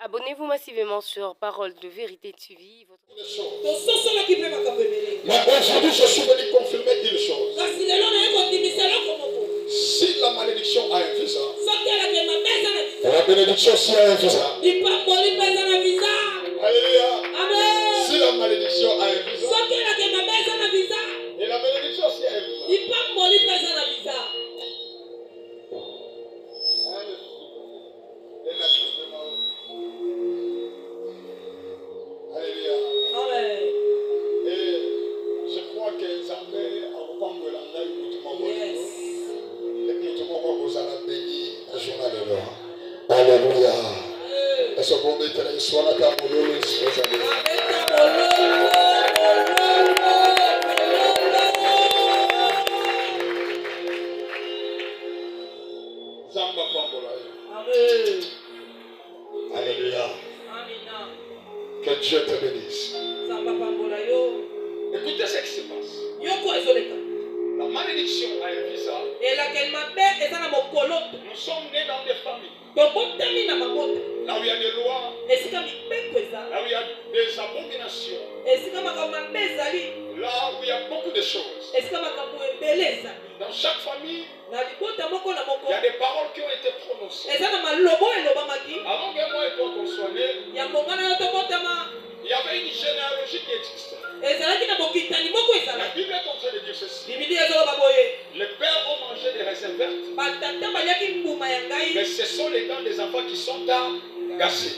Abonnez-vous massivement sur Parole de Vérité TV. Mais aujourd'hui, je suis venu confirmer une chose. Si la malédiction a un visa, la bénédiction aussi a un visa. Alléluia. Si la malédiction a un visa, et la bénédiction aussi a un visa. Alléluia. Et je crois que Nzambe a reprendre la taille pour tout le monde. Et que tout le monde vous a béni un journal de l'heure. Alléluia. Est-ce que vous mettez les soins à ta boulot, les soins à l'heure? Zamba Pambola. Alléluia. Que Dieu te bénisse. Écoutez ce qui se passe. La malédiction a un visa. Nous sommes nés dans des familles. Là où il y a des lois. Là où il y a des abominations. Là où il y a beaucoup de choses. Dans chaque famille, il y a des paroles qui ont été prononcées. Avant que moi et toi qu'on soit nés, il y avait une généalogie qui existait. La Bible est en train de dire ceci. Les pères ont mangé des raisins vertes. Mais ce sont les dents des enfants qui sont gâchées.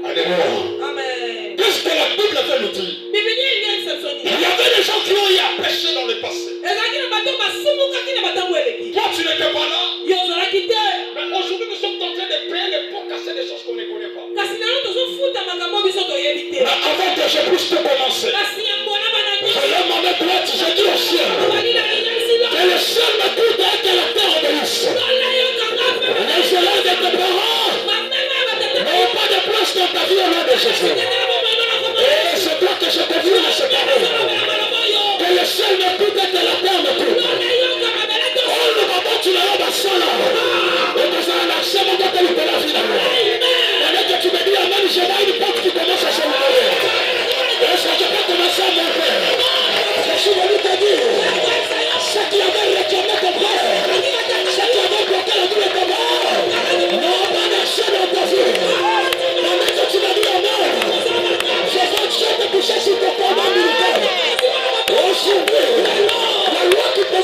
Alléluia. Amen. Qu'est-ce que la Bible veut nous dire? Il y avait des gens qui ont eu à pécher dans le passé. Toi, tu n'étais pas là. Mais aujourd'hui, nous sommes en train de payer pour casser des choses qu'on ne connaît pas. Mais avant que je puisse te commencer, je l'ai demandé droite, j'ai dit au ciel que le ciel m'écoute et que la terre obéisse. Les élèves de tes parents n'ont pas de place dans ta vie au nom de Jésus. Et c'est toi que je te dis à ce parole. Que le ciel m'écoute et que la terre m'écoute. Oh, le maman, tu l'as eu à sola. Et que ça a l'accès, mon gars, de la vie d'amour. Pendant que tu me dis amen, je vois une porte qui commence à se ouvrir. Est-ce que je peux commencer à monter? Je suis venu te dire, ceux qui avaient réclamé ton frère, ceux qui avaient bloqué la vie de ton mort, n'ont pas d'accès dans ta vie. Pendant que tu me dis amen, je veux Dieu te toucher sur ton corps militaire. Aujourd'hui, la loi qui te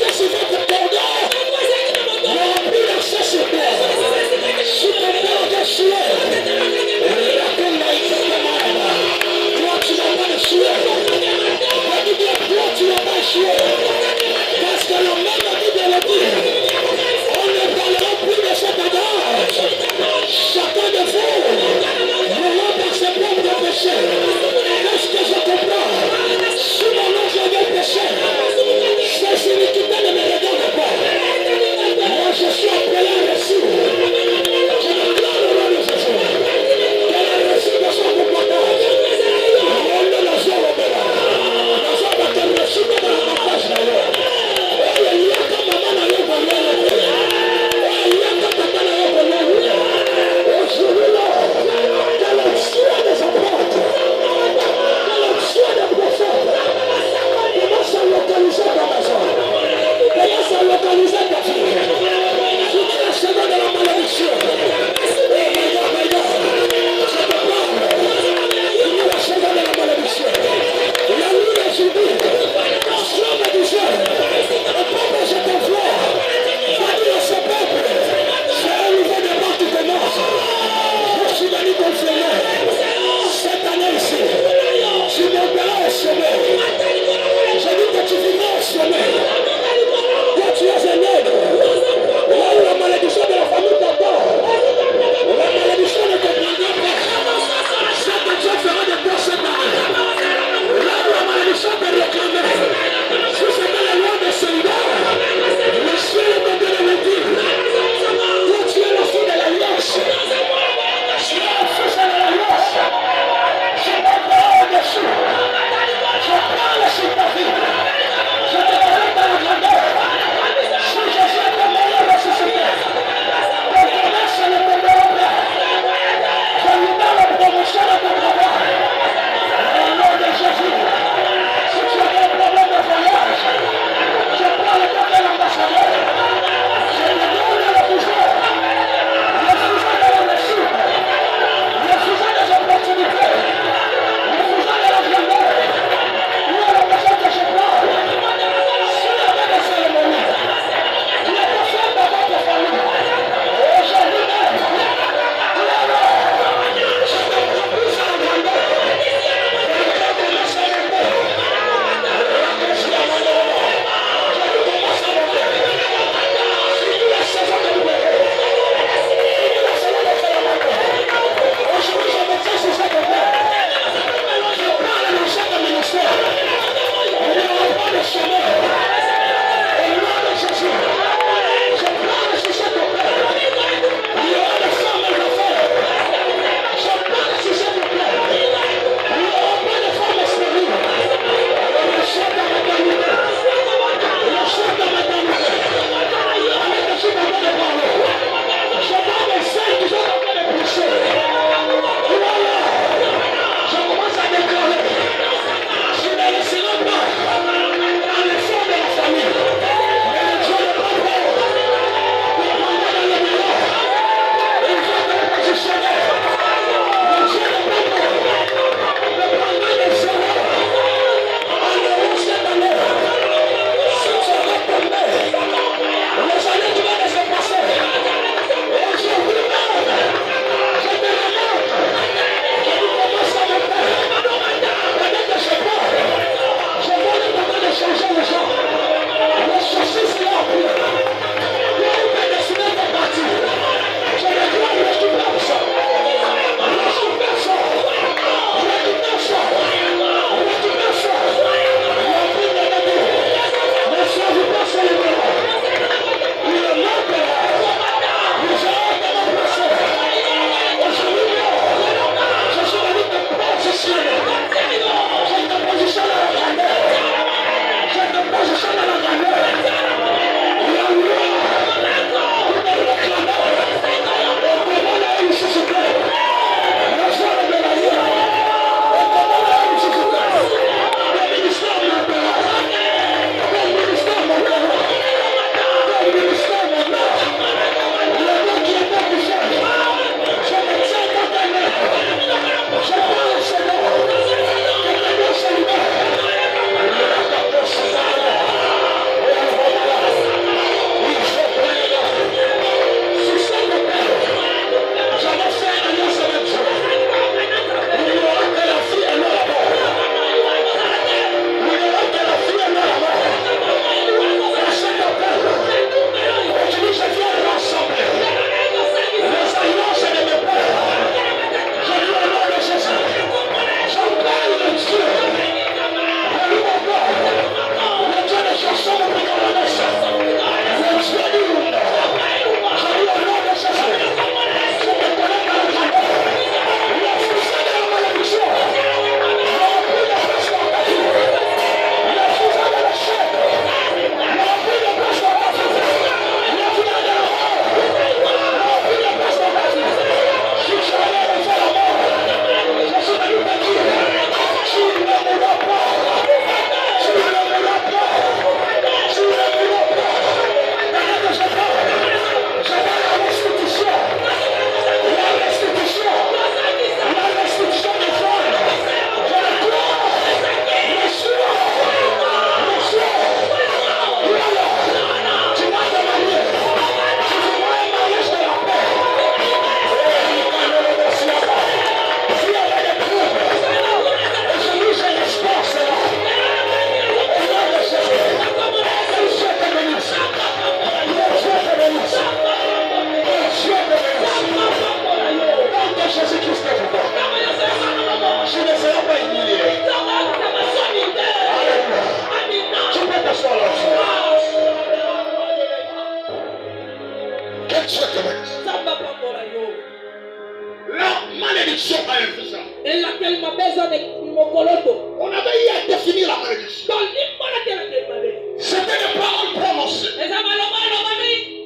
malédiction a un visa. En laquelle ma besoin de Mokoloto. On avait eu à définir la malédiction. Dans l'immola de la malédiction. C'était des paroles prononcées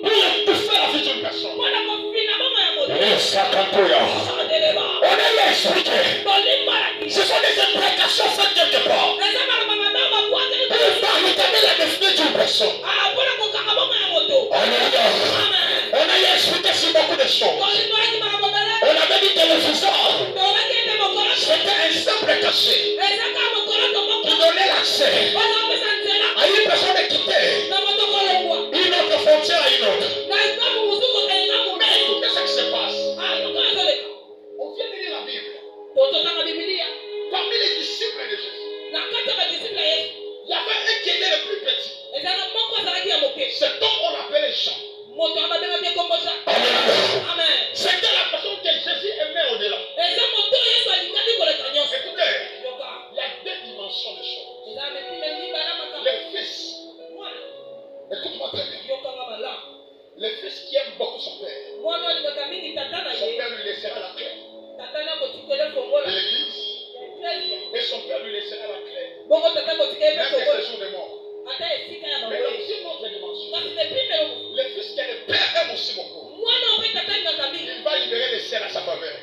pour étouffer la vie d'une personne. On a expliqué. Ce sont des imprécations faites quelque part. Pour déterminer la destinée d'une personne. Alléluia. On a expliqué sur beaucoup de choses. On avait dit que le visage, c'était un simple cachet qui donnait l'accès à une personne de quitter une autre frontière à une autre. Mais écoutez ce qui se passe. On vient de lire la Bible. Parmi les disciples de Jésus, il y avait un qui était le plus petit. Cet homme, on l'appelait Jean. Amen. C'était la personne que Jésus aimait au-delà. Écoutez, il y a deux dimensions de choses. Le fils, écoute-moi très bien. Le fils qui aime beaucoup son père, son père lui laissera la clé de l'église et son père lui laissera la clé même de ses jours de mort. Mais donc, c'est une autre dimension. Le fils que le père aime aussi beaucoup, il va libérer les ciels à sa faveur.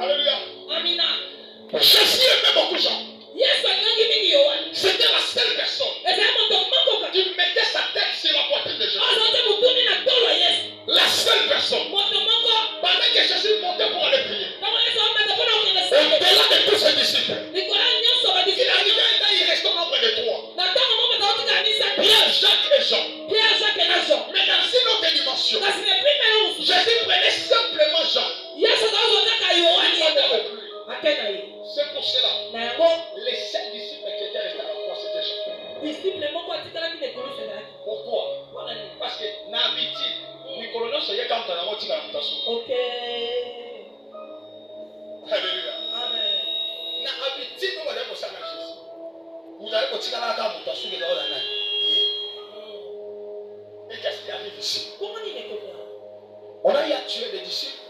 Alléluia. Jésus aimait beaucoup Jean. C'était la seule personne qui mettait sa tête sur la poitrine de Jésus. La seule personne. Pendant que Jésus montait pour aller prier, au-delà de tous ses disciples, il arrivait un temps, il restait au nombre de trois. Pierre, Jacques et Jean. Mais dans une autre dimension, Jésus prenait simplement Jean. Il n'en avait plus. C'est pour cela, les 7 disciples qui étaient restés à la croix, c'était Jean. Pourquoi? Parce que n'habiti, Nicolas non c'est quand on a monté dans la mutation. Ok. Alléluia. Amen. N'habiti, nous allons pour ça même Jésus. Vous allez pour tirer la gamme mutation de l'ordre d'un. Et qu'est-ce qui arrive ici? On a eu à tuer des disciples.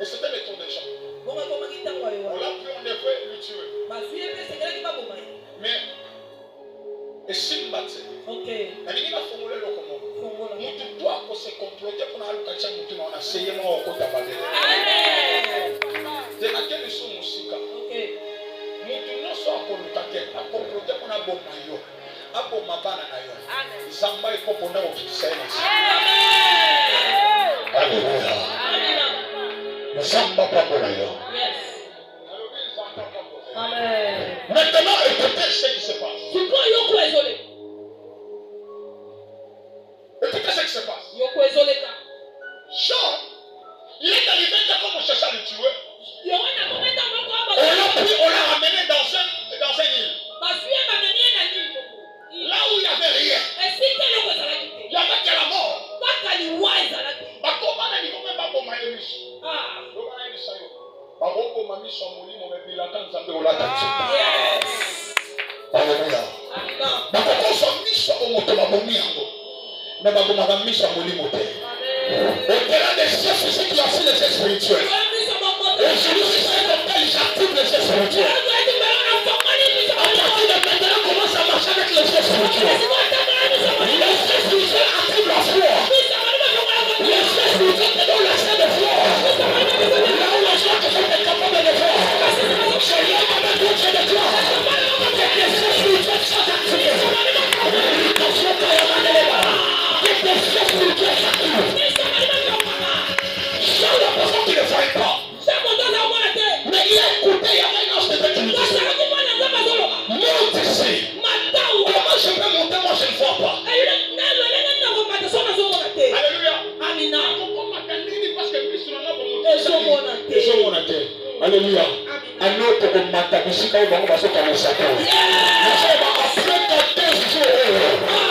Et c'était le tour des gens. On l'a pris, on devait lui tuer. Mais, et s'il m'a dit, il a formulé le comment. Nous devons se comploter pour nous cacher nous on a essayé moi au côté de c'est laquelle ils sont aussi. Nous ne sommes pas à comploter pour nous bon maillot. À bon ma banane ailleurs. Zamba et popona au fixé. Alléluia. Zamba popona ailleurs. Amen. Maintenant, écoutez ce qui se passe. Écoutez ce qui se passe. Jean, il est arrivé comme on cherchait à le tuer. On l'a pris, on l'a ramené dans un île. Là où il n'y avait rien. Il n'y avait que la mort. Alléluia. Mais au-delà des chefs, c'est qui a fait les chefs spirituels. Aujourd'hui, c'est comme ça, ils activent les chefs spirituels. À partir de maintenant, commence à marcher avec les chefs spirituels. Les chefs spirituels activent la foi. Les chefs spirituels te donnent l'accès de foi. Là où les gens sont incapables de voir. C'est là où on a besoin de toi. Que les chefs spirituels soient activés. Que les chefs spirituels s'activent. Sans la personne qui ne faille pas. Mais il a écouté, il y avait une autre qui nous dit. Monte ici. Comment je peux monter, moi je ne vois pas. Alléluia. Alléluia. Un autre comme Matabishika, il va se faire le chapeau. Après 14 jours,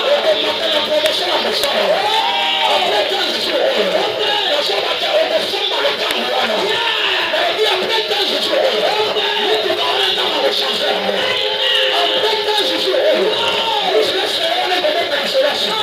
on va mettre la promotion à mon sang. Après 15 jours, on va faire le temps. Mais après 15 jours, nous pouvons maintenant le changer. Après 15 jours, nous laisserons les moments d'installation.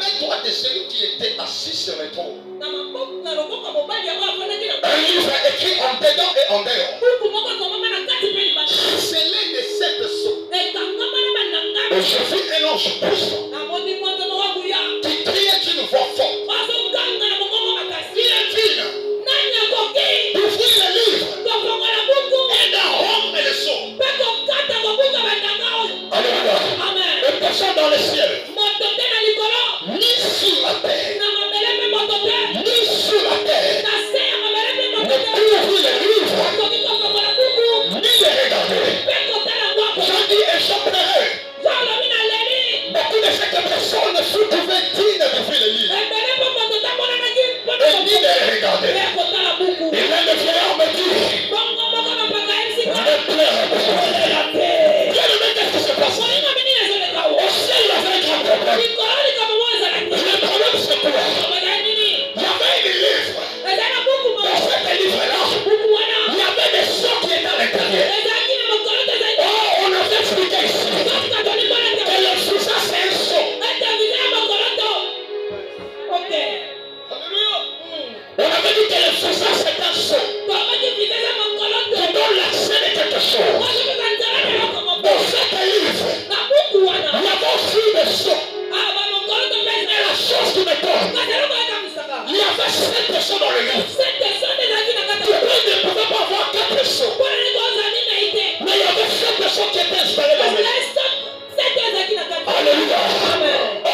main droite de celui qui était assis sur le trône. na maboko na loboko ya mobali yango afandaki na Un livre écrit en dedans et en dehors. buku moko ekomama na kati mpe libanda Scellé de sept sceaux. ekangama na bananga Et je vis un ange puissant namoni moto moko abuya qui criait d'une voix forte. azoganga na mongongo makasi Il est digne nani akoki d'ouvrir le livre kofongola buku et d'en rompre les sceaux. mpe kokata kobuka bananga oyo Alléluia. amen Et personne dans le ciel, moto te na likolo ni sur la terre, na mabele mpe moto te ni sur la terre, na se ya mabele mpe ne moto te peut ouvrir le livre, akoki kofongola buku ni le regarder. mpe kotala ngwako Je dis et je pleurais. zolobi na leli Beaucoup de ces personnes furent trouvées dignes d'ouvrir le livre ebele mpe moto tamonanaki et ni de le regarder. mpe kotala buku Et là, le vieillard me dit, bongo moko na mpaka ya esika ne pleure pas. olela te Bien-aimé, qu'est-ce qui se passe? moninga mini ezoleka wo Au ciel, il y avait un grand problème. likolo likambo moko ezalaki Le problème, c'est quoi? obazali nini Il y avait un livre. eza na buku Dans moko ce livre-là, buku wana il y avait des sceaux qui étaient à l'intérieur. ezalaki na mokolo te ezali Oh, on a fait expliquer ici soka tolibona te que le fusa, c'est un sceau. ete viza ya mokolo to ok Alléluia. On avait dit que le fusa, c'est un sceau tobaki viza ya mokolo to qui donne l'accès de quelque chose. ozopesa nzela na eloko moko Dans ce livre, na buku wana il y avait aussi des sceaux. aba mokolo to mpe Et la ezala chose qui m'étonne, kasi eloko ekamisaka il y avait 7 sceaux dans le livre. sete sonde ezalaki na kati Tu ne pouvais pas avoir 4 sceaux. mpona nini kozali na ite Mais il y avait 7 sceaux qui étaient installés dans le livre. sete ezalaki na kati Alléluia. amen Oh,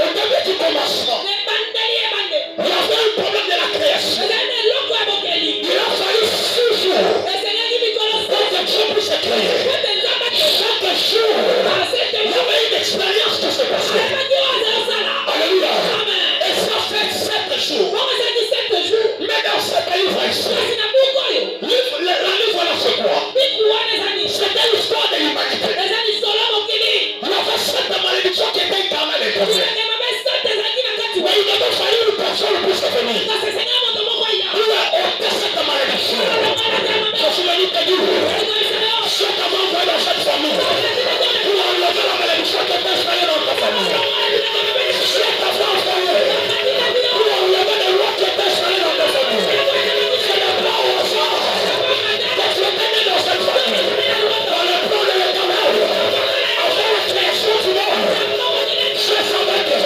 au début du commencement, ebandeli ebande il y avait un problème de la création. ezali na eloko ya bokeli Il a fallu 6 jours esengaki mikolo pour que Dieu puisse créer. ete nzambe Chaque jour, asete il y avait une expérience qui se passait. ayebaki oyo azosala Alléluia. amen Et ça fait 7 jours. bongo ezalaki sete jour Mais dans cet livre ici, kasi na buku oyo la livre là, c'est quoi? biku wana ezali C'était l'histoire de l'humanité. eza lisolo mokili Il y avait 7 malédictions qui étaient incarnées à l'intérieur. bilenge mabe sete ezalaki na kati Mais il avait fallu une personne puisse venir. kasi esengeli moto moko aya Il a ôté cette malédiction. Je suis venu te dire, ce que m'a envoyé dans cette famille, pour enlever la malédiction qui est installée dans ta famille. Ce que m'a envoyé, pour enlever les lois qui est installée dans ta famille. Ce n'est pas au hasard que tu es né dans cette famille. Dans le plan de l'Éternel, avant la création du monde, je savais que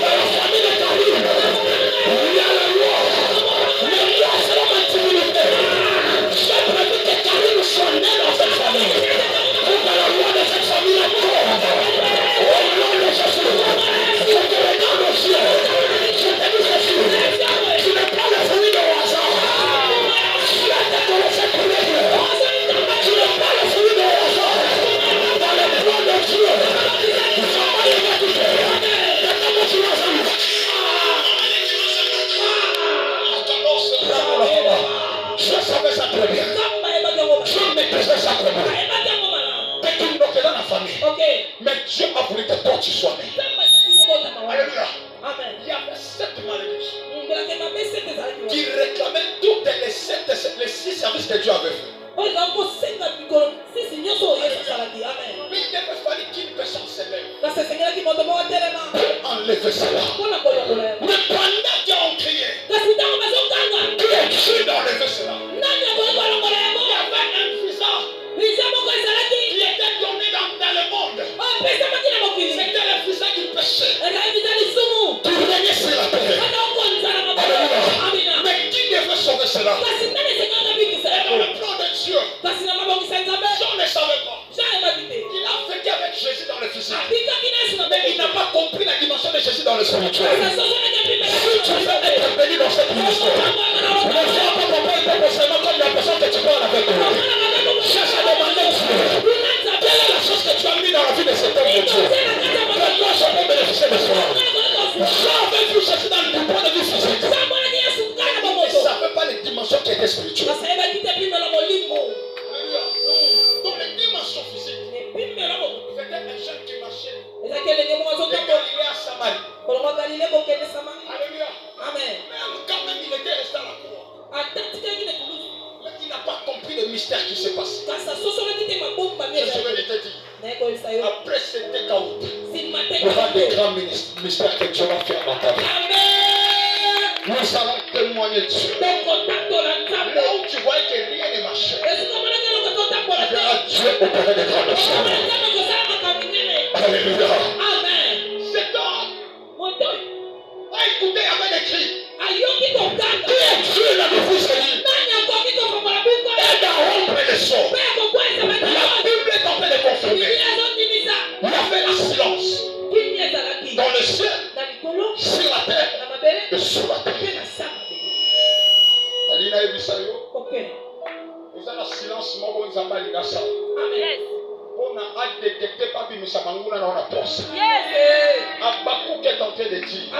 dans la famille de Karim, il y a la loi. Les lois, c'est la maternité. J'ai prévu que Karim soit né dans cette famille. Pour que la loi de cette famille tombe. Au nom de Jésus, je te regarde au ciel. Je te dis ceci. Tu n'es pas le fruit de hasard. Tu as été commencé pour le Dieu. Tu n'es pas le fruit de hasard. Dans le plan de Dieu, somebody got to say, the number two was je savais ça très bien. Je maîtrisais ça très bien. Dès qu'il bloquait dans la famille. Mais Dieu a voulu que toi tu sois né. Alléluia. Il y avait 7 malédictions qui réclamaient toutes les 6 services que Dieu avait fait. Mais il avait fallu qu'une personne se lève pour enlever cela. Mais pendant qu'ils ont crié, qui est-ce d'enlever cela? Il y avait un visa qui était donné dans le monde. C'était le visa du péché qui régnait sur la terre. Alléluia. Mais qui devait sauver cela? Et dans le plan de Dieu, Jean ne savait pas. Il a vécu avec Jésus dans le physique. Mais il n'a pas compris la dimension de Jésus dans le spirituel. Si tu veux être béni dans cette ministère, ne sois pas compris seulement comme la personne que tu parles avec toi. Cherche à demander Dieu. Quelle est la chose que tu as mis dans la vie de cet homme de Dieu? Que toi, je peux bénéficier de cela. Jean avait vu Jésus dans le point de vue physique. Il ne savait pas les dimensions qui étaient spirituelles. Alléluia. Donc les dimensions physiques, c'était un jeune qui marchait de Galilée à Samarie. Alléluia. Même quand même il était resté à la croix. Mais il n'a pas compris le mystère qui s'est passé. Je vais te dire. Après c'était chaos. Il y aura des grands mystères que Dieu va faire dans ta vie. Nous allons témoigner dessus. Là où tu vois que rien ne marche, tu verras Dieu opérer des grandes choses. Alléluia. Cet homme a écouté avec des cris. Qui est Dieu là de vous salir? Aide à rompre les sorts. La Bible est en train de confirmer. Il a fait le silence dans le ciel, sur la terre et sur la terre. Alina Ebisayo, vous avez le silence, moi, vous avez le silence. On a détecté pas Bimisa Manguna dans la poste. Abakouk est en train de dire.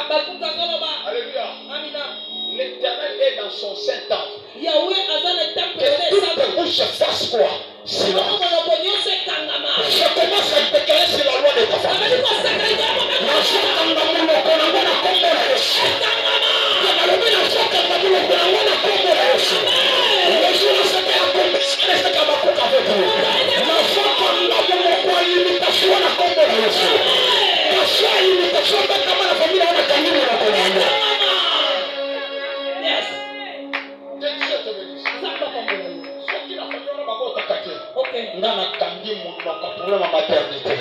Alléluia. L'Éternel est dans son saint temple. Que toute bouche fasse quoi? Silence. Je commence à déclarer sur la loi de ta famille. Problème en maternité.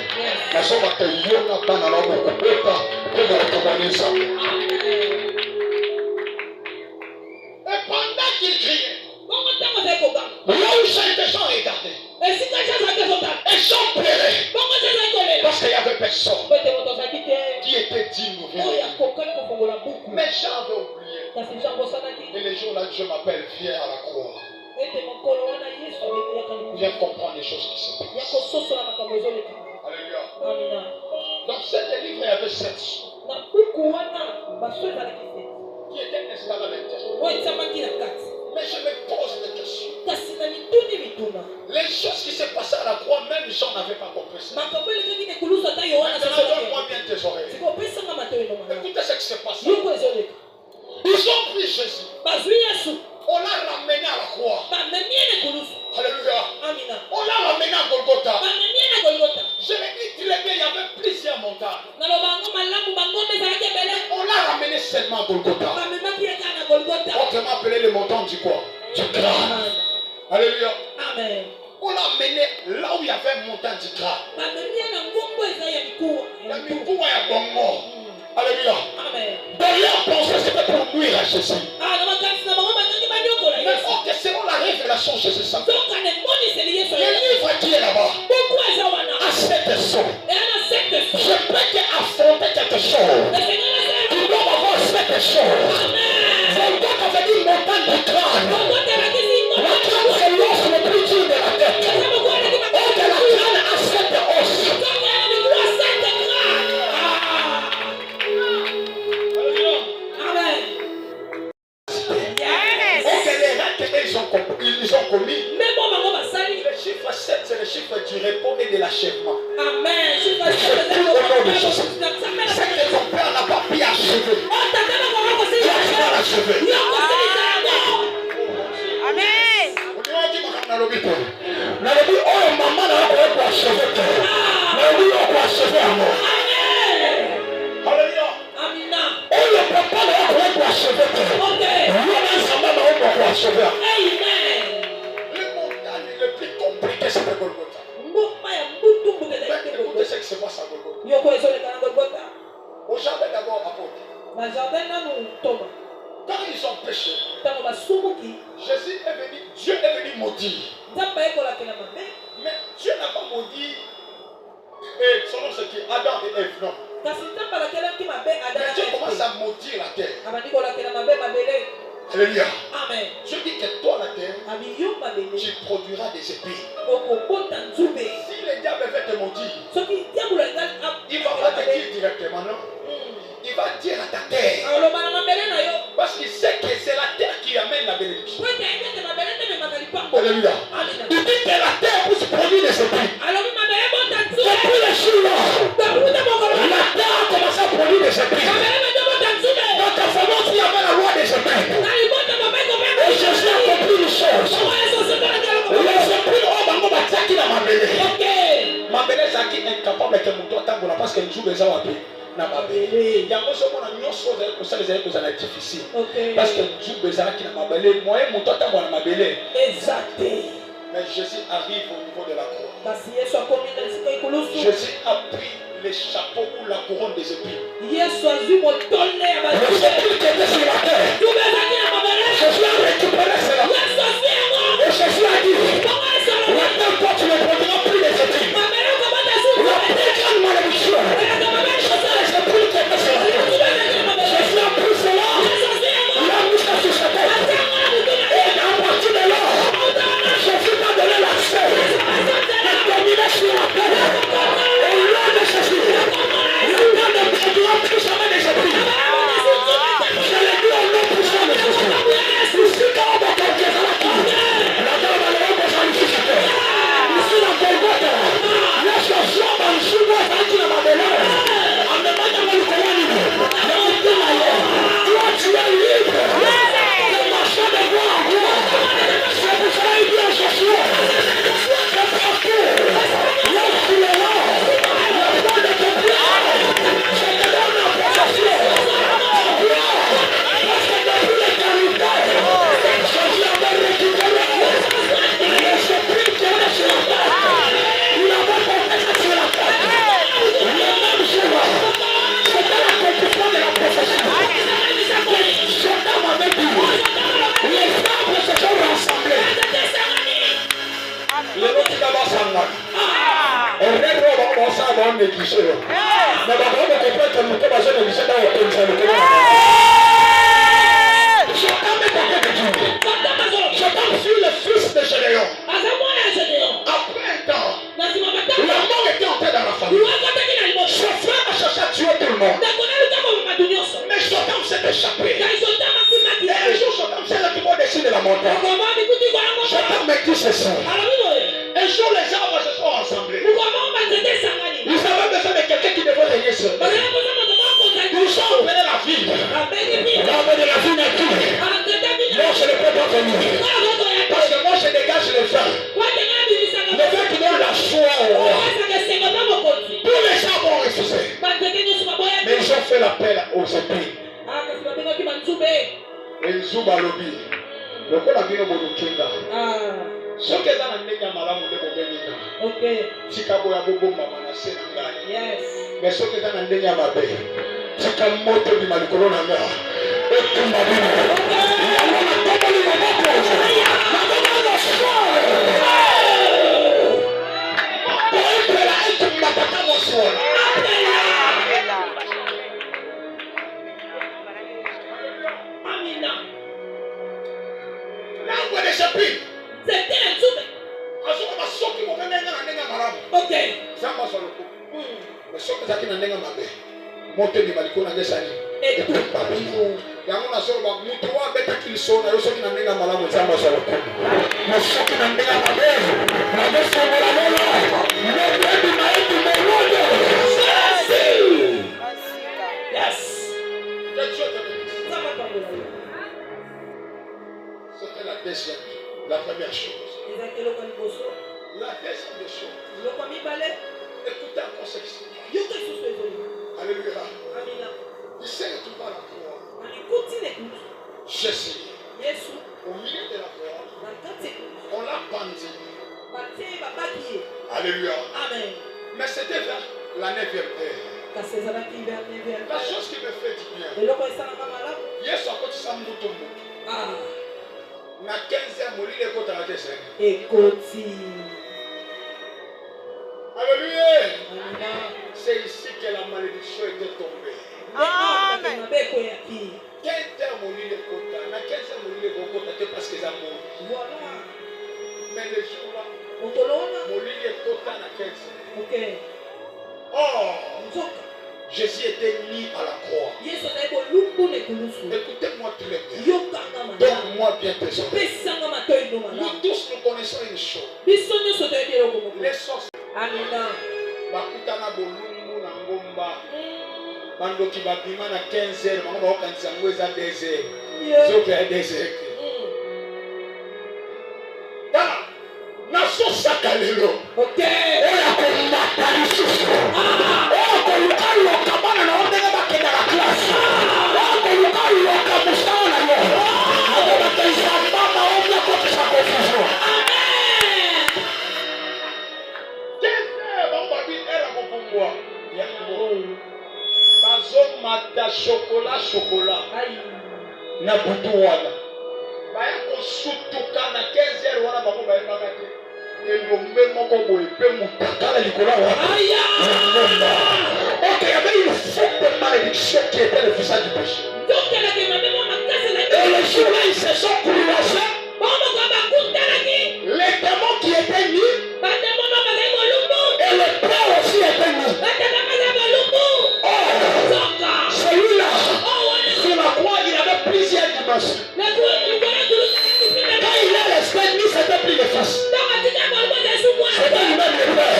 La somme a été yona dans la langue pour le communisme. Et pendant qu'il criait, là où chaque gens regardaient, et gens pleuraient, parce qu'il n'y avait personne qui était digne de venir. Mais Jean avait oublié. Et les jours là, Dieu m'appelle, viens à la croix. Viens comprendre les choses qui se passent. Alléluia. Dans cet livre, il y avait 7 sous qui étaient installés à l'intérieur. Mais je me pose des questions. Les choses qui se passaient à la croix, même Jean n'avait pas compris ça. Maintenant, donne-moi bien tes oreilles. Écoutez ce qui se passe. Ils ont pris Jésus. On l'a ramené à la croix. Alléluia. On l'a ramené à Golgotha. Je l'ai dit, il y avait plusieurs montagnes. On l'a ramené seulement à Golgotha. Autrement appelé les montagnes du quoi? Du crâne. Alléluia. Amen. On l'a amené là où il y avait une montagne du crâne. La Mikoua est bon mort. Alléluia. Dans leur pensée, c'était pour nuire à Jésus. Mais or que selon la révélation, Jésus savait. Le livre qui est là-bas, à cette somme, je peux affronter quelque chose. Tu dois avoir cette chose. Golgotha veut dire montagne du crâne. La crâne, c'est l'os le plus dur de la tête. Or que la crâne a cette os. Ils ont commis. Le chiffre 7, c'est le chiffre du repos et de l'achèvement. Amen. C'est tout au nom de Jésus. C'est que ton père n'a pas pu achever. Tu as achevé. Amen. Nalobi oyo mama na ko ko achever. Nalobi yo ko achever amo. Alléluia. Amina. Oyo papa na ko ko achever. Okay. Yo na samba na ko achever. Amen. Le plus compliqué c'est le Golgotha. Écoutez ce qui se passe à Golgotha. Au jardin d'abord apôtre. Quand ils ont péché, Jésus est venu, Dieu est venu maudire. Mais Dieu n'a pas maudit selon ce qui est Adam et Ève, non. Mais Dieu commence à maudire la terre. Alléluia. Amen. Je dis que toi, la terre, tu produiras des épines. Si le diable veut te maudire, il va pas te dire directement, non. Il va dire à ta terre. Parce qu'il sait que c'est la terre qui amène la bénédiction. Alléluia. Il dit que la terre puisse produire des épines. Depuis le jour-là, la terre a commencé à produire des épines. Dans ta famille, il y avait la loi des épines. Et Jésus a compris une chose. Les épines ont bango batiaki na mabele. Mabele zaki incapable que mon doigt tambola parce que jour déjà wapi na mabele yango soko na nyonso za ko sala za na difficile parce que tu bezala ki na mabele moyen moto atambo na mabele Exact. mais Jésus arrive au niveau de la croix. Jésus a pris les chapeaux ou la couronne des épines. Jésus a vu mon tonnerre. Le chapeau qui était sur la terre. Jésus a récupéré cela. Et Jésus a dit, maintenant toi tu ne prendras plus les épines. La plus grande malédiction. C'est les épines qui étaient sur la terre. Jésus a pris cela. Il a mis ça sur sa tête. Et à partir de là, Jésus t'a donné l'accès de dominer sur la terre. Au nom de Jésus, la terre ne prendra plus jamais des épines. Je l'ai dit au nom puissant de Jésus. Ici, quand on va porter à la terre, la terre va le reposer sur la terre. Ici, la Golgotha, laisse le flamme en dessous de la tête de ma belle-mère. En me mettant dans le courant, toi tu es libre. Le marché de gloire en gloire. C'est pour cela qu'il dit à Josué, c'est partout. Là où tu es là, le temps de te plaire. Je te donne la possession. Parce que depuis l'éternité, Jésus avait récupéré les esprits qui étaient sur la terre. Il avait porté ça sur la terre. Le même jour, c'était l'accomplissement de la possession. Satan m'avait dit, les femmes se sont rassemblées. Les autres d'abord s'engagent. On regarde au ça avant de négliger. Mais d'abord, on comprend que nous sommes basés de négliger dans le pays. Satan m'est porté de Dieu. Satan fut le fils de Gédéon. Après un temps, la mort était entrée dans la famille. Son frère a cherché à tuer tout le monde. Mais Satan s'est échappé. Et un jour, Satan s'est retrouvé au-dessus de la montagne. Satan me dit ceci. Un jour, les arbres se sont rassemblés. Nous avons besoin de quelqu'un qui devrait régner seul. Nous sommes appelés la ville. Ramener la ville à qui? Moi, je ne peux pas venir. Parce que moi, je dégage le vin. Le vin qui donne la foi au roi. Tous les gens vont refuser. Mais ils ont fait l'appel aux épines. Et Zuba lobby. Le coup a bien au bout du kinda. Ce que ça n'a pas malamu de bobenina. Ok. Chicago ya bobo mama na sena ngai. Yes. Mais ce que ça n'a pas mabe. Chika moto bi malikolo na nga. Et tout ma vie. Ya na toba li mama po. Na toba na soir. Pour la et matata mo soir. Amina. Là où est l'échappée. C'était un zoom. Ok. Mais ce que ça qui n'a pas mabe. Monter du balcon à des années. Et tout papillon. Il y a un assaut, mais trois bêtes qui sont là, ceux qui n'ont pas malade, ils sont sur le coup. Mais ceux qui n'ont pas mabe, la bête sur la mola. Le bébé m'a été mélodé. Yes. C'était la deuxième, la première chose. La deuxième des choses. Écoutez encore ceci. Alléluia. Il s'est retrouvé à la croix. Jésus. Au milieu de la croix. On l'a pendu. Alléluia. Amen. Mais c'était vers la 9e heure. La chose qui me fait du bien. Yes, à côté de ça, na 15e molile kota na tese. Écoutez. Alléluia. C'est ici que la malédiction était tombée. Amen. Quel terme molile kota na 15e molile kota te parce que ça mort. Voilà. Mais le jour là, molile kota na 15. OK. Oh. Jésus était mis à la croix. Écoutez-moi très bien. Donne-moi bien tes oreilles. Nous tous nous connaissons une chose. Les sorciers. Bakutana bolungu na ngomba. Bandoki babima na 15h, bango bakanisa ngo eza 2h. Zope ya 2h. Dala. Naso sakalelo. OK. Oya ko mata lisusu. Oya ko lukalo. komata chocolat. Na butu wana. Baya kosutuka na 15h wana bango bayebaka te. Elombe moko boye pe mutakala likolo wana. Ok, il y avait une forte malédiction qui était le visage du péché. Et le jour-là, ils se sont croisés. Les démons qui étaient mis. Et le père aussi était mis. Celui-là, sur la croix, il avait plusieurs dimensions. Quand il a resté mis, c'était plus le fils. C'était lui-même le père.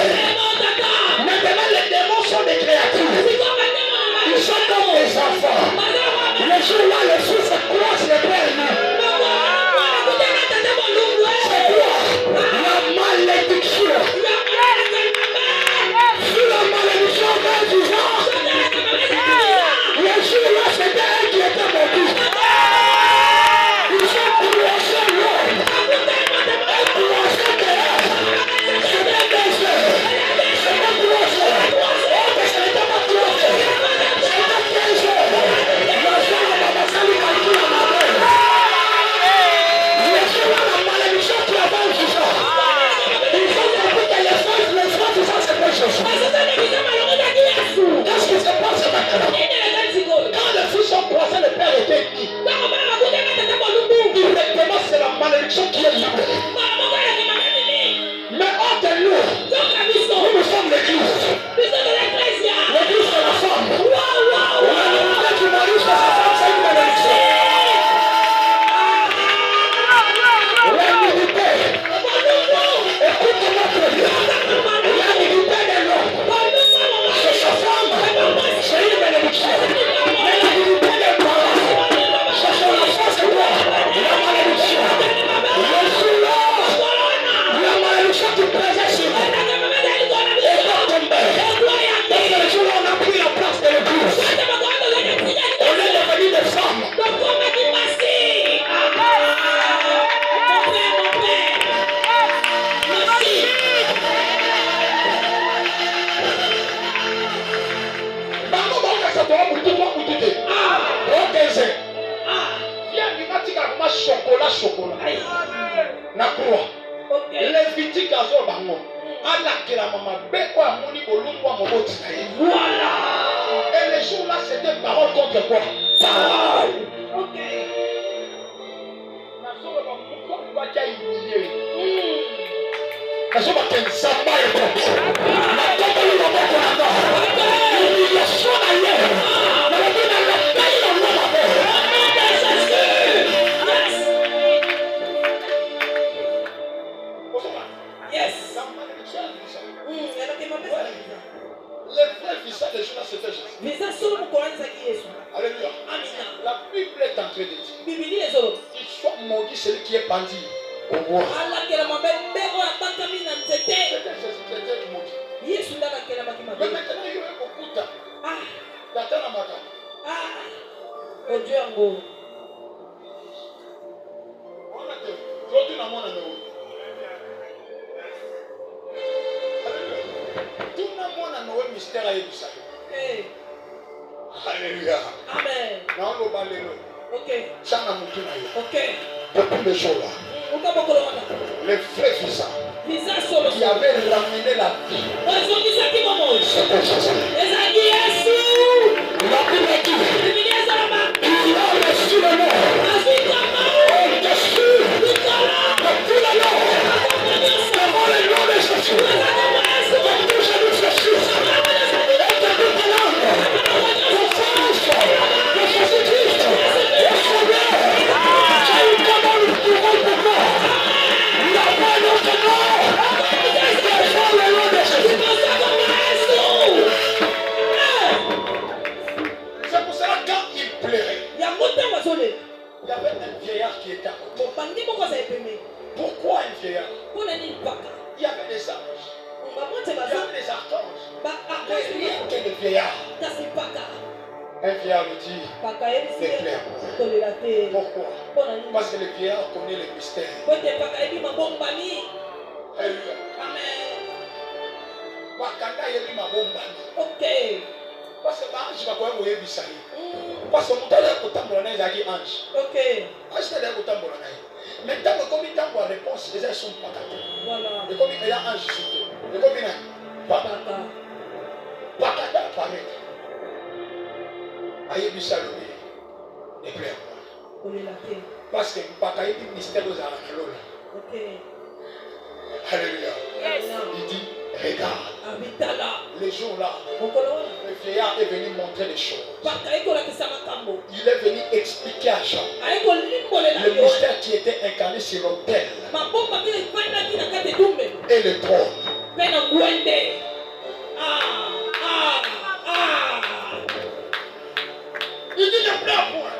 Maintenant, les démons sont des créatures. Ils sont comme des enfants. Le jour-là, le fils se croise le père lui. C'est quoi? La malédiction. Sur la malédiction d'un vivant. Le jour-là, c'était elle qui était maudite. Ils ont croisé l'homme. Et croisé terre. C'était des heures. C'était croisé. Oh, mais ce n'était pas croisé. C'était 15 heures. La joie de la salle calcule à ma mère. Le jour-là, la malédiction qui avait un vivant. Ils ont compris que les frères vivants, c'est pas Jésus. Qu'est-ce qui se passe maintenant? Quand les fils ont croisé, le père était dit. Directement, c'est la malédiction qui est libérée. Mais hors de nous, nous sommes l'église. L'église, c'est la femme. L'unité du mari, c'est sa femme, c'est une malédiction. L'unité. Écoute-moi très bien. L'unité de l'homme, c'est sa femme, c'est une malédiction. L'unité des parents, c'est son enfant, c'est quoi? La malédiction. Le jour-là, la malédiction qui pesait sur nous est pas tombée. Parce que le jour-là, on a pris la place de l'église. On est devenus des femmes. Chocolat. Na croix. Lévitique azo bango. Alakela mama beko ya moni bolumba moboti. Voilà. Et les jours là c'était parole contre quoi? Parole. OK. Na solo ba mko ba kia humilié. Na solo ba kensamba et quoi. Na toto le maboko na nga. Humiliation na ye. Na le na la taille na mama be. Yes. Les vrais visages des gens, c'était Jésus. Alléluia. La Bible est en train de dire qu'il soit maudit celui qui est pendu au bois. C'était maudit. Mais maintenant, il y a beaucoup de temps. D'attendre à matin. On a dit, l'autre n'a pas de tout le monde a un mystère à Yébissa. Alléluia. Amen. Ok. Ok. Beaucoup de choses là. Les vrais visas qui avaient ramené la vie. C'était Jésus. La Bible dit il a reçu le nom au-dessus de tous les noms. Devant le nom de Jésus. C'est pour cela quand il pleurait, il y avait un vieillard qui était à côté. Pourquoi un vieillard? Il y avait des anges. Il y avait des archanges. Mais il y avait des vieillards. Un vieillard lui dit, ne pleure pas. Pourquoi? Parce que le vieillard connaît les mystères. Alléluia. Amen. Wakanda yebi mabombani. Ok. Parce que ange bakoya koyebisa ye parce que moto azali kotambola na ye ezalaki ange ange te azali kotambola na ye mais ntango ekomi ntango ya réponse eza eso mpaka te ekomi eya ange su te ekomi nani mpaka nde apparaître ayebisa lobi ne plus avoir parce que mpaka yebi mystère ozala na lola. Alléluia. Il dit regarde. Les jours là, le vieillard est venu montrer les choses. Il est venu expliquer à Jean le mystère qui était incarné sur l'autel et le trône. Il dit ne pleure point.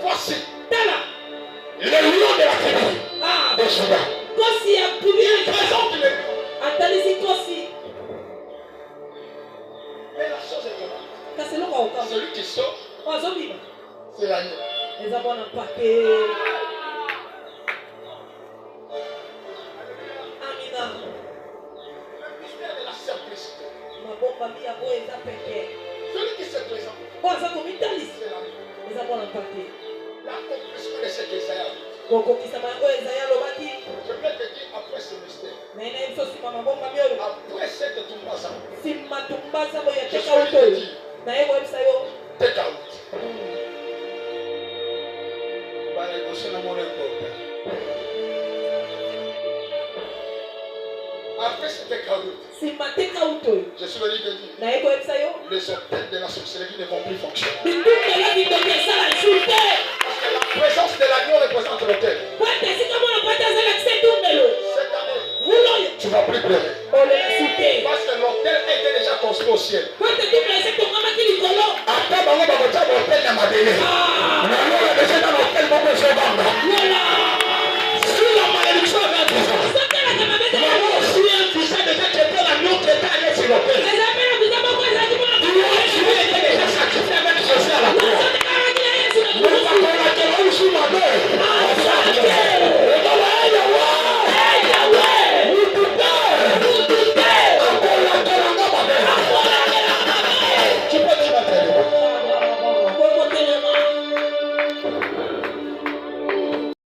Voici le lion de la tribu de Juda. Il présente le lion. Mais la chose est que celui qui sort, c'est l'agneau. Le mystère de la simplicité. Celui qui se présente, c'est l'agneau. L'accomplissement de ce qu'Esaïe a dit. Je peux te dire après ce mystère. Après cette Tumbaza. Je peux te dire. Take out. Après ce take out. Je suis venu te dire. Les hôtels de la sorcellerie ne vont plus fonctionner. Parce que la présence de l'agneau représente l'autel. Cette année, tu ne vas plus pleurer. Parce que l'autel était déjà construit au ciel. Après,